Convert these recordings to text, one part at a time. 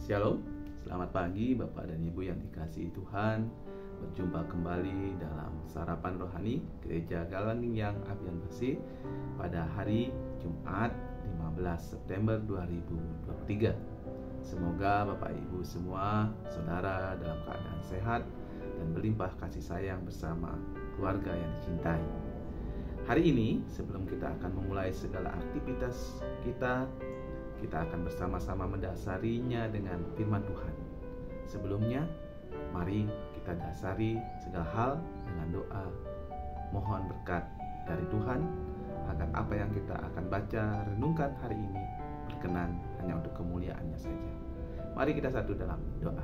Shalom, selamat pagi Bapak dan Ibu yang dikasihi Tuhan. Berjumpa kembali dalam Sarapan Rohani Gereja Galanging Apian Bersih pada hari Jumat 15 September 2023. Semoga Bapak Ibu semua, saudara dalam keadaan sehat dan berlimpah kasih sayang bersama keluarga yang dicintai. Hari ini sebelum kita akan memulai segala aktivitas kita akan bersama-sama mendasarinya dengan firman Tuhan. Sebelumnya, mari kita dasari segala hal dengan doa. Mohon berkat dari Tuhan agar apa yang kita akan baca, renungkan hari ini berkenan hanya untuk kemuliaan-Nya saja. Mari kita satu dalam doa.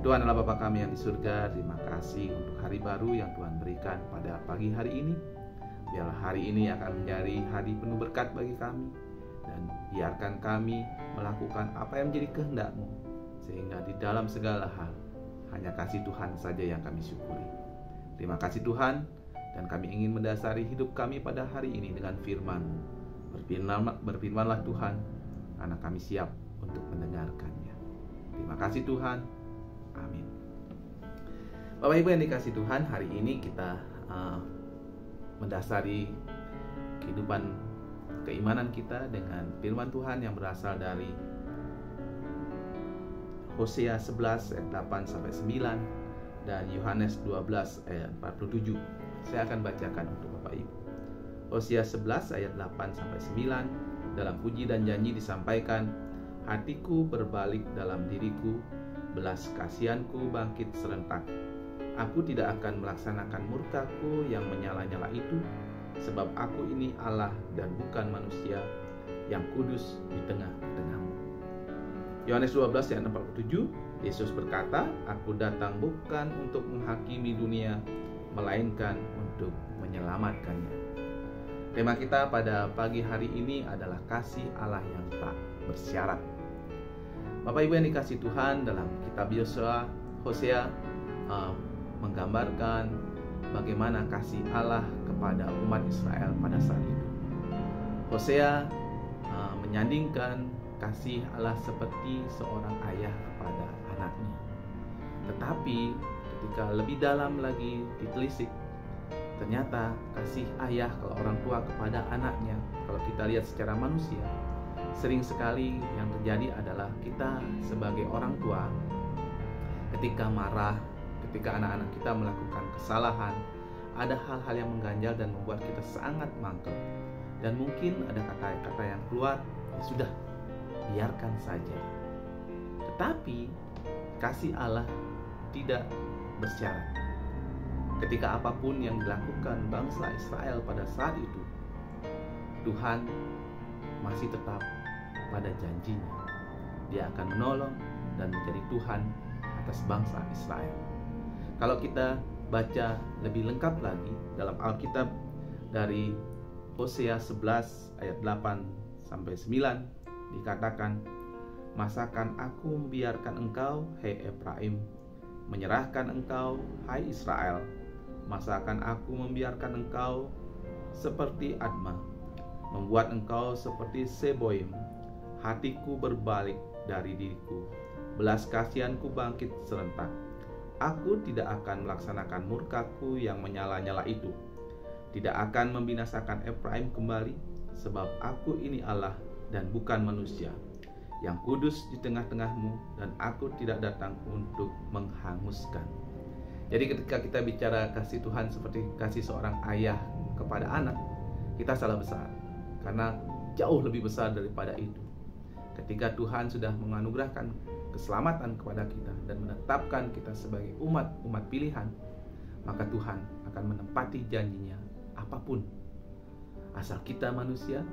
Tuhan adalah Bapa kami yang di surga, terima kasih untuk hari baru yang Tuhan berikan pada pagi hari ini. Biarlah hari ini akan menjadi hari penuh berkat bagi kami. Dan biarkan kami melakukan apa yang menjadi kehendak-Mu, sehingga di dalam segala hal hanya kasih Tuhan saja yang kami syukuri. Terima kasih Tuhan, dan kami ingin mendasari hidup kami pada hari ini dengan firman-Mu. Berfirmanlah Tuhan, karena kami siap untuk mendengarkannya. Terima kasih Tuhan, amin. Bapak Ibu yang dikasihi Tuhan, hari ini kita mendasari kehidupan keimanan kita dengan firman Tuhan yang berasal dari Hosea 11 ayat 8 sampai 9 dan Yohanes 12 ayat 47. Saya akan bacakan untuk Bapak Ibu. Hosea 11 ayat 8 sampai 9, dalam puji dan janji disampaikan, hatiku berbalik dalam diriku, belas kasihanku bangkit serentak. Aku tidak akan melaksanakan murkaku yang menyala-nyala itu, sebab aku ini Allah dan bukan manusia, yang kudus di tengah-tengahmu. Yohanes 12 ayat 47, Yesus berkata, aku datang bukan untuk menghakimi dunia, melainkan untuk menyelamatkannya. Tema kita pada pagi hari ini adalah kasih Allah yang tak bersyarat. Bapak Ibu yang dikasihi Tuhan, dalam kitab Hosea menggambarkan bagaimana kasih Allah kepada umat Israel pada saat itu. Hosea menyandingkan kasih Allah seperti seorang ayah kepada anaknya. Tetapi ketika lebih dalam lagi ditelisik, ternyata kasih ayah kalau orang tua kepada anaknya, kalau kita lihat secara manusia, sering sekali yang terjadi adalah kita sebagai orang tua ketika marah, ketika anak-anak kita melakukan kesalahan, ada hal-hal yang mengganjal dan membuat kita sangat mangkel. Dan mungkin ada kata-kata yang keluar, ya sudah, biarkan saja. Tetapi kasih Allah tidak bersyarat. Ketika apapun yang dilakukan bangsa Israel pada saat itu, Tuhan masih tetap pada janjinya. Dia akan menolong dan menjadi Tuhan atas bangsa Israel. Kalau kita baca lebih lengkap lagi dalam Alkitab dari Hosea 11 ayat 8 sampai 9 dikatakan, masakan aku membiarkan engkau, hai Efraim, menyerahkan engkau, hai Israel, masakan aku membiarkan engkau seperti Adma, membuat engkau seperti Seboim. Hatiku berbalik dari diriku, belas kasihanku bangkit serentak. Aku tidak akan melaksanakan murkaku yang menyala-nyala itu, tidak akan membinasakan Efraim kembali, sebab aku ini Allah dan bukan manusia, yang kudus di tengah-tengahmu, dan aku tidak datang untuk menghanguskan. Jadi ketika kita bicara kasih Tuhan seperti kasih seorang ayah kepada anak, kita salah besar, karena jauh lebih besar daripada itu. Ketika Tuhan sudah menganugerahkan keselamatan kepada kita dan menetapkan kita sebagai umat pilihan, maka Tuhan akan menepati janjinya apapun. Asal kita manusia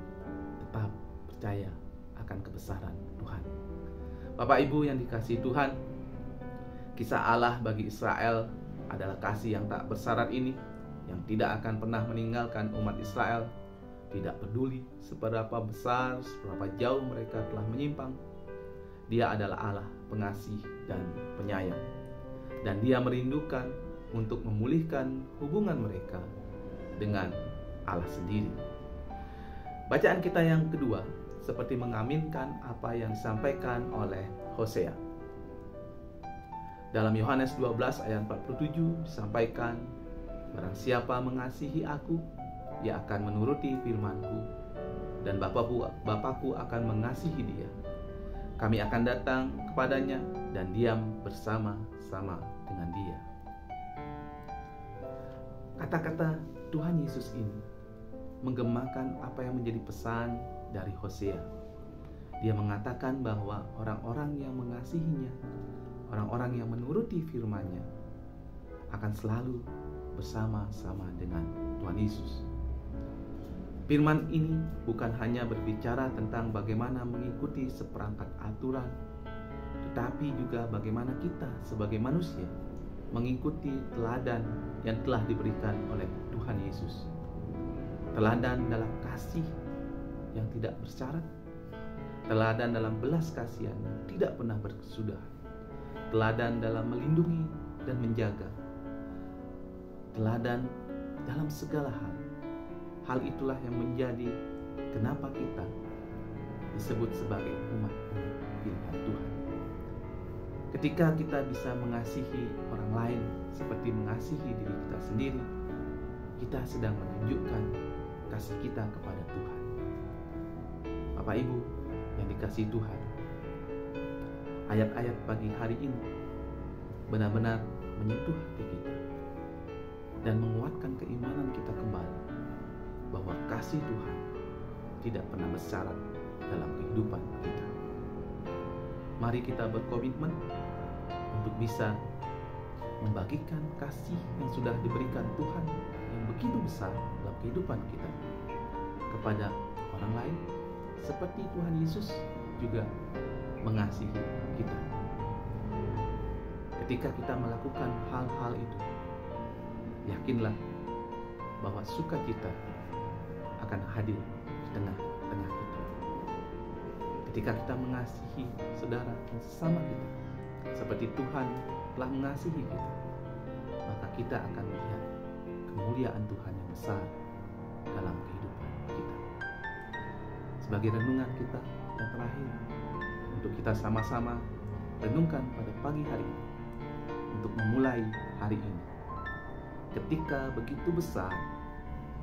tetap percaya akan kebesaran Tuhan. Bapak Ibu yang dikasihi Tuhan, kisah Allah bagi Israel adalah kasih yang tak bersyarat ini, yang tidak akan pernah meninggalkan umat Israel. Tidak peduli seberapa besar, seberapa jauh mereka telah menyimpang, Dia adalah Allah pengasih dan penyayang, dan Dia merindukan untuk memulihkan hubungan mereka dengan Allah sendiri. Bacaan kita yang kedua seperti mengaminkan apa yang disampaikan oleh Hosea. Dalam Yohanes 12 ayat 47 disampaikan, barang siapa mengasihi aku, ia akan menuruti firman-Ku, dan Bapa-Ku akan mengasihi dia. Kami akan datang kepadanya dan diam bersama-sama dengan dia. Kata-kata Tuhan Yesus ini menggemakan apa yang menjadi pesan dari Hosea. Dia mengatakan bahwa orang-orang yang mengasihinya, orang-orang yang menuruti firman-Nya akan selalu bersama-sama dengan Tuhan Yesus. Firman ini bukan hanya berbicara tentang bagaimana mengikuti seperangkat aturan, tetapi juga bagaimana kita sebagai manusia mengikuti teladan yang telah diberikan oleh Tuhan Yesus. Teladan dalam kasih yang tidak bersyarat, teladan dalam belas kasihan yang tidak pernah berkesudahan, teladan dalam melindungi dan menjaga, teladan dalam segala hal. Hal itulah yang menjadi kenapa kita disebut sebagai umat pilihan Tuhan. Ketika kita bisa mengasihi orang lain seperti mengasihi diri kita sendiri, kita sedang menunjukkan kasih kita kepada Tuhan. Bapak Ibu yang dikasihi Tuhan, ayat-ayat pagi hari ini benar-benar menyentuh hati kita dan menguatkan keimanan kita kembali bahwa kasih Tuhan tidak pernah bersyarat dalam kehidupan kita. Mari kita berkomitmen untuk bisa membagikan kasih yang sudah diberikan Tuhan yang begitu besar dalam kehidupan kita kepada orang lain, seperti Tuhan Yesus juga mengasihi kita. Ketika kita melakukan hal-hal itu, yakinlah bahwa sukacita akan hadir di tengah-tengah kita. Ketika kita mengasihi saudara dan sesama kita seperti Tuhan telah mengasihi kita, maka kita akan melihat kemuliaan Tuhan yang besar dalam kehidupan kita. Sebagai renungan kita yang terakhir, untuk kita sama-sama renungkan pada pagi hari ini, untuk memulai hari ini, ketika begitu besar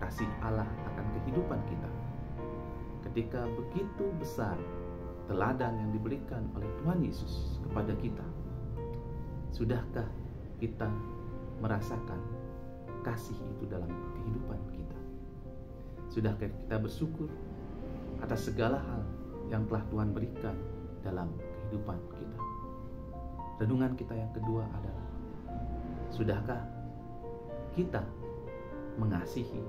kasih Allah akan kehidupan kita, ketika begitu besar teladan yang diberikan oleh Tuhan Yesus kepada kita, sudahkah kita merasakan kasih itu dalam kehidupan kita? Sudahkah kita bersyukur atas segala hal yang telah Tuhan berikan dalam kehidupan kita? Renungan kita yang kedua adalah, sudahkah kita mengasihi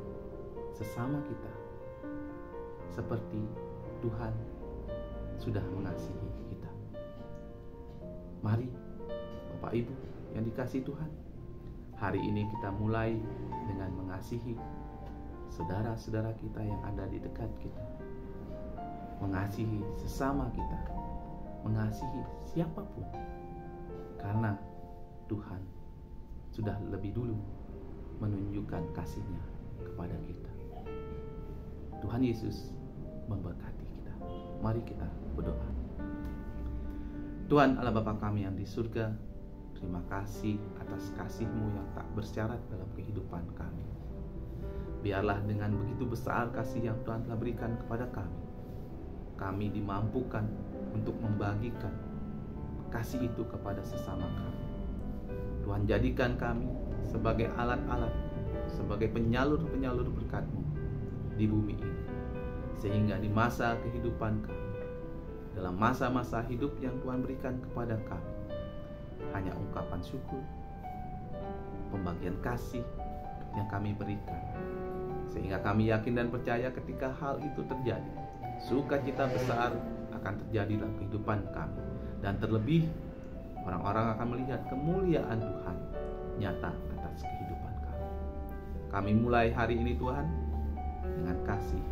sesama kita seperti Tuhan sudah mengasihi kita? Mari Bapak Ibu yang dikasihi Tuhan, hari ini kita mulai dengan mengasihi saudara-saudara kita yang ada di dekat kita, mengasihi sesama kita, mengasihi siapapun, karena Tuhan sudah lebih dulu menunjukkan kasih-Nya kepada kita. Tuhan Yesus memberkati kita. Mari kita berdoa. Tuhan Allah Bapa kami yang di surga, terima kasih atas kasih-Mu yang tak bersyarat dalam kehidupan kami. Biarlah dengan begitu besar kasih yang Tuhan telah berikan kepada kami dimampukan untuk membagikan kasih itu kepada sesama kami. Tuhan jadikan kami sebagai alat-alat, sebagai penyalur-penyalur berkat-Mu di bumi ini, sehingga di masa kehidupan kami, dalam masa-masa hidup yang Tuhan berikan kepada kami, hanya ungkapan syukur, pembagian kasih yang kami berikan, sehingga kami yakin dan percaya ketika hal itu terjadi, sukacita besar akan terjadi dalam kehidupan kami, dan terlebih orang-orang akan melihat kemuliaan Tuhan nyata atas kehidupan kami. Kami mulai hari ini Tuhan dengan kasih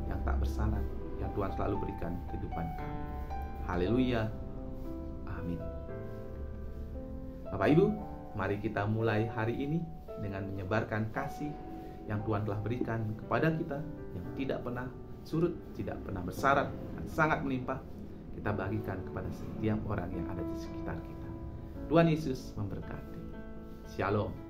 yang tak bersyarat yang Tuhan selalu berikan kehidupan kami. Haleluya, amin. Bapak Ibu, mari kita mulai hari ini dengan menyebarkan kasih yang Tuhan telah berikan kepada kita, yang tidak pernah surut, tidak pernah bersyarat, dan sangat melimpah, kita bagikan kepada setiap orang yang ada di sekitar kita. Tuhan Yesus memberkati. Shalom.